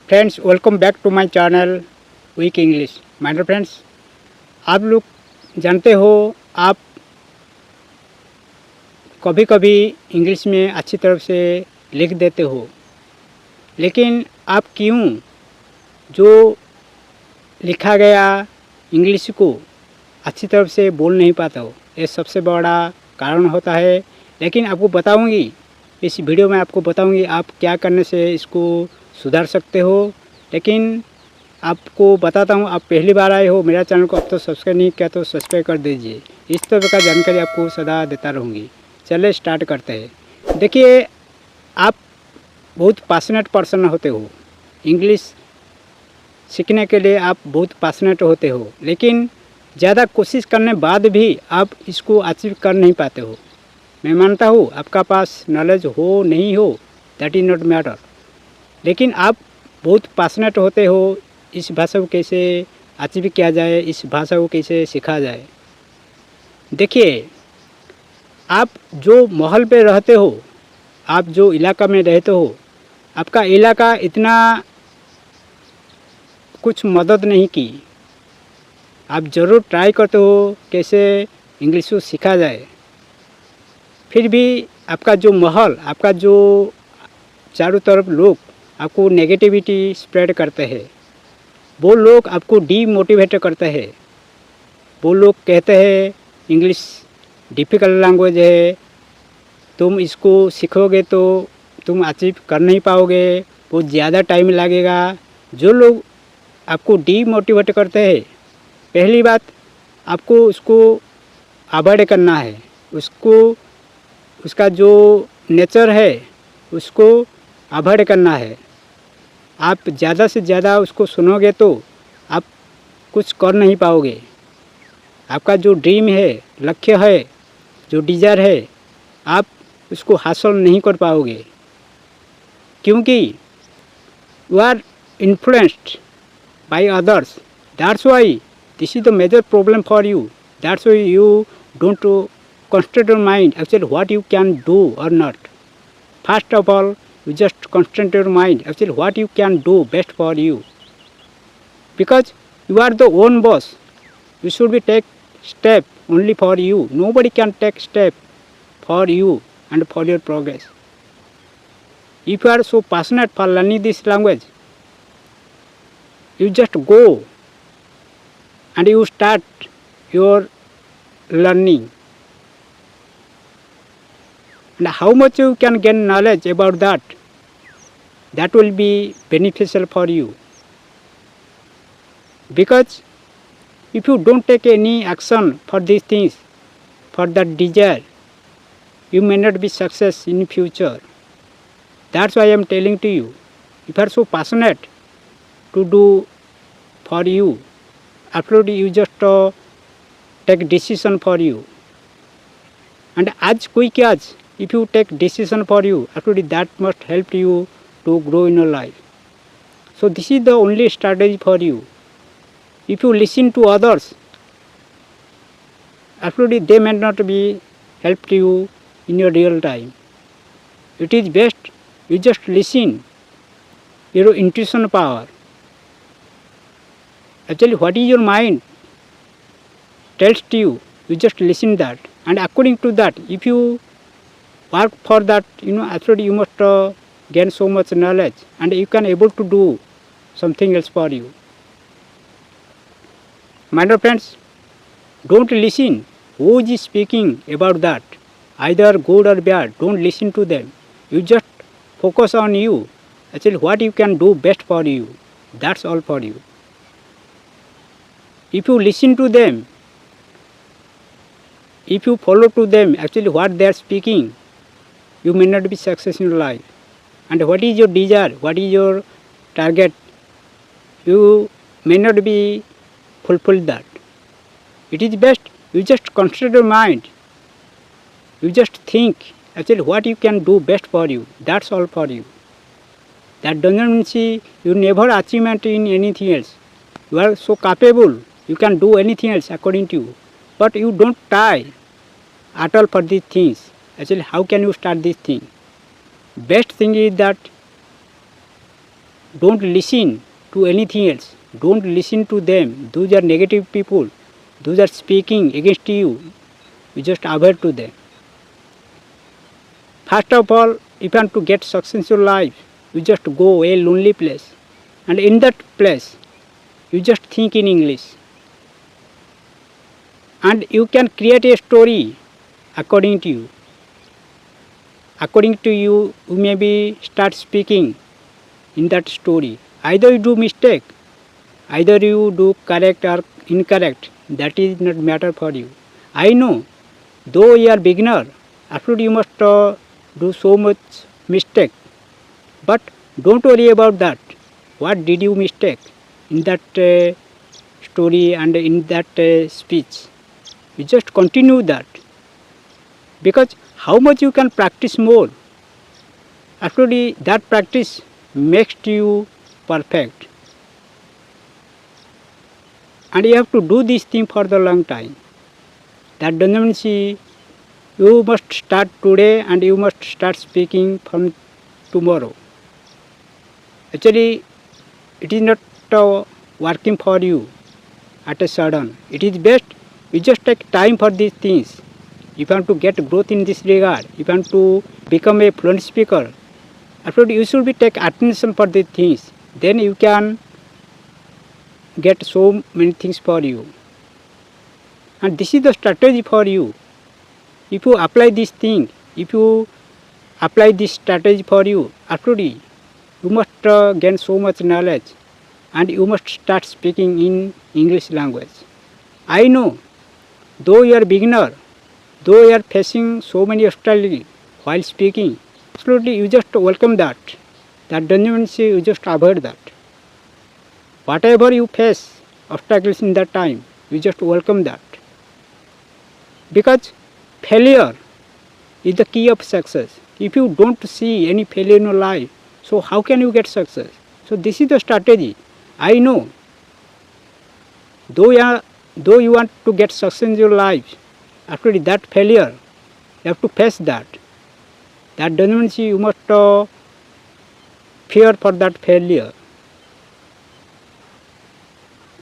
Friends, welcome back to my channel weak English. My dear friends, आप लोग जानते हो, आप कभी कभी इंग्लिश में अच्छी तरह से लिख देते हो, लेकिन आप क्यों जो लिखा गया इंग्लिश को अच्छी तरह से बोल नहीं पाते हो? ये सबसे बड़ा कारण होता है। लेकिन आपको बताऊंगी, इस वीडियो में आपको बताऊंगी आप क्या करने से इसको सुधार सकते हो। लेकिन आपको बताता हूँ, आप पहली बार आए हो मेरा चैनल को अब तो सब्सक्राइब नहीं किया तो सब्सक्राइब कर दीजिए। इस तरह का जानकारी आपको सदा देता रहूँगी। चलिए स्टार्ट करते हैं। देखिए, आप बहुत पैशनेट पर्सन होते हो, इंग्लिश सीखने के लिए आप बहुत पैशनेट होते हो, लेकिन ज़्यादा कोशिश करने बाद भी आप इसको अचीव कर नहीं पाते हो। मैं मानता हूँ आपका पास नॉलेज हो नहीं हो, दैट इज़ नॉट मैटर, लेकिन आप बहुत पैशनेट होते हो इस भाषा को कैसे अचीव किया जाए, इस भाषा को कैसे सीखा जाए। देखिए, आप जो माहौल पे रहते हो, आप जो इलाका में रहते हो, आपका इलाका इतना कुछ मदद नहीं की। आप ज़रूर ट्राई करते हो कैसे इंग्लिश को सीखा जाए, फिर भी आपका जो माहौल, आपका जो चारों तरफ लोग आपको नेगेटिविटी स्प्रेड करते हैं, वो लोग आपको डीमोटिवेट करते हैं। वो लोग कहते हैं इंग्लिश डिफ़िकल्ट लैंग्वेज है, तुम इसको सीखोगे तो तुम अचीव कर नहीं पाओगे, बहुत ज़्यादा टाइम लगेगा। जो लोग आपको डीमोटिवेट करते हैं, पहली बात आपको उसको अवॉइड करना है। उसका जो नेचर है उसको अवॉइड करना है। आप ज़्यादा से ज़्यादा उसको सुनोगे तो आप कुछ कर नहीं पाओगे। आपका जो ड्रीम है, लक्ष्य है, जो डिज़ायर है, आप उसको हासिल नहीं कर पाओगे, क्योंकि you are influenced by others. That's why this is the major problem for you. That's why you don't concentrate your mind actually what you can do or not. First of all, you just concentrate your mind actually what you can do best for you, because you are the own boss. You should be take step only for you. Nobody can take step for you and for your progress. If you are so passionate for learning this language, you just go and you start your learning. And how much you can gain knowledge about that, that will be beneficial for you. Because if you don't take any action for these things, for that desire, you may not be success in future. That's why I am telling to you, if you are so passionate to do for you, absolutely you just take decision for you. And as quick as if you take decision for you, actually that must help you to grow in your life. So this is the only strategy for you. If you listen to others, actually they may not be help to you in your real time. It is best you just listen your intuition power. Actually what is your mind tells to you, you just listen that, and according to that, if you work for that, actually you must gain so much knowledge and you can able to do something else for you. My dear friends, don't listen who is speaking about that, either good or bad. Don't listen to them. You just focus on you, actually what you can do best for you. That's all for you. If you listen to them, if you follow to them, actually what they are speaking, you may not be successful in life. And what is your desire, what is your target, you may not be fulfill that. It is best you just concentrate your mind. You just think actually what you can do best for you. That's all for you. That doesn't mean you never achievement in anything else. You are so capable, you can do anything else according to you. But you don't try at all for these things. Actually, how can you start this thing? Best thing is that don't listen to anything else. Don't listen to them. Those are negative people. Those are speaking against you. You just avoid to them. First of all, if you want to get success in your life, you just go a lonely place. And in that place, you just think in English. And you can create a story according to you. According to you, you maybe start speaking in that story. Either you do mistake, either you do correct or incorrect. That is not matter for you. I know, though you are beginner, absolutely you must do so much mistake. But don't worry about that. What did you mistake in that story and in that speech? You just continue that. Because how much you can practice more, actually that practice makes you perfect. And you have to do this thing for the long time. That doesn't mean you must start today and you must start speaking from tomorrow. Actually, it is not working for you at a sudden. It is best you just take time for these things. If you want to get growth in this regard, if you want to become a fluent speaker, absolutely you should be take attention for these things. Then you can get so many things for you. And this is the strategy for you. If you apply this thing, if you apply this strategy for you, absolutely you must gain so much knowledge and you must start speaking in English language. I know, though you are beginner, though you are facing so many obstacles while speaking, absolutely you just welcome that. That doesn't mean you just avoid that. Whatever you face, obstacles in that time, you just welcome that. Because failure is the key of success. If you don't see any failure in your life, so how can you get success? So this is the strategy. I know, though you want to get success in your life, actually that failure, you have to face that. That doesn't mean you must fear for that failure.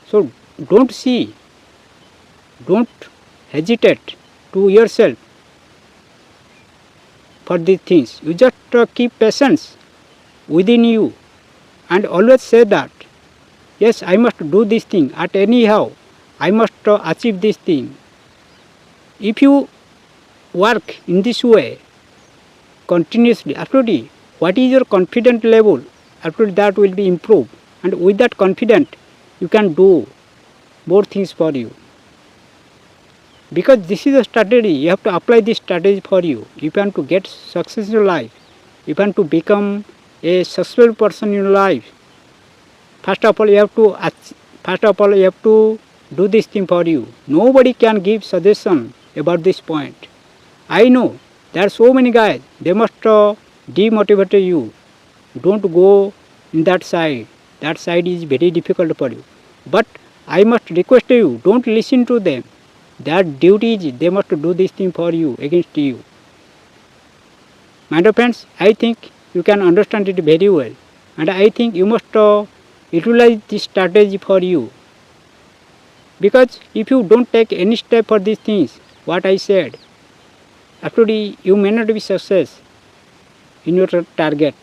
So don't hesitate to yourself for these things. You just keep patience within you and always say that, yes, I must do this thing at anyhow. I must achieve this thing. If you work in this way continuously, absolutely, what is your confidence level? Absolutely, that will be improved. And with that confidence, you can do more things for you. Because this is a strategy, you have to apply this strategy for you. If you want to get success in your life, if you want to become a successful person in your life, first of all you have to do this thing for you. Nobody can give suggestion about this point. I know there are so many guys, they must demotivate you. Don't go in that side. That side is very difficult for you. But I must request you, don't listen to them. Their duty is they must do this thing for you, against you. My dear friends, I think you can understand it very well. And I think you must utilize this strategy for you. Because if you don't take any step for these things, what I said, actually you may not be success in your target.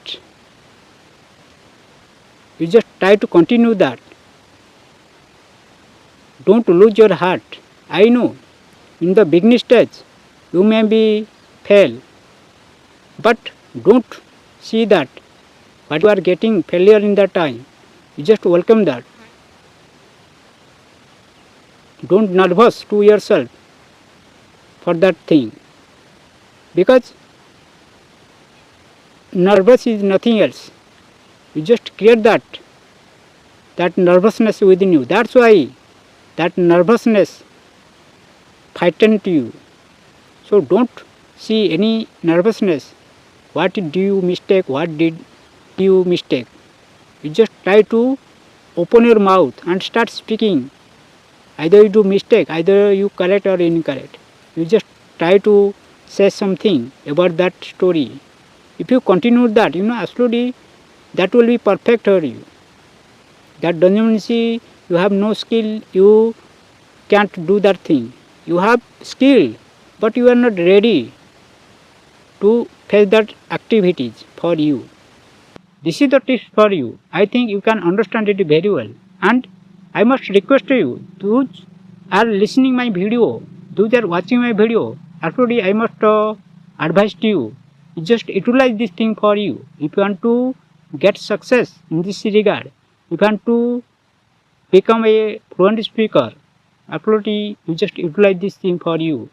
You just try to continue that. Don't lose your heart. I know in the beginning stage you may be fail, but don't see that what you are getting failure in that time. You just welcome that. Don't nervous to yourself for that thing, because nervous is nothing else. You just create that nervousness within you. That's why that nervousness frightened you. So don't see any nervousness. What did you mistake? What did you mistake? You just try to open your mouth and start speaking. Either you do mistake, either you correct or incorrect. You just try to say something about that story. If you continue that, absolutely that will be perfect for you. That doesn't mean see you have no skill, you can't do that thing. You have skill, but you are not ready to face that activities for you. This is the tips for you. I think you can understand it very well. And I must request you, those are listening my video, those are watching my video, actually I must advise to you, just utilize this thing for you. If you want to get success in this regard, if you want to become a fluent speaker, absolutely you just utilize this thing for you.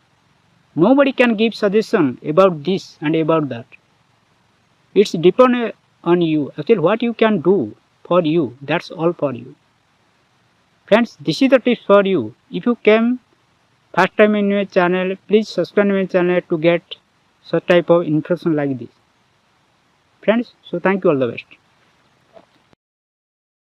Nobody can give suggestion about this and about that. It's depend on you. Actually, what you can do for you, that's all for you. Friends, this is the tips for you. If you came first time in my channel, please subscribe my channel to get such type of information like this. Friends, so thank you, all the best.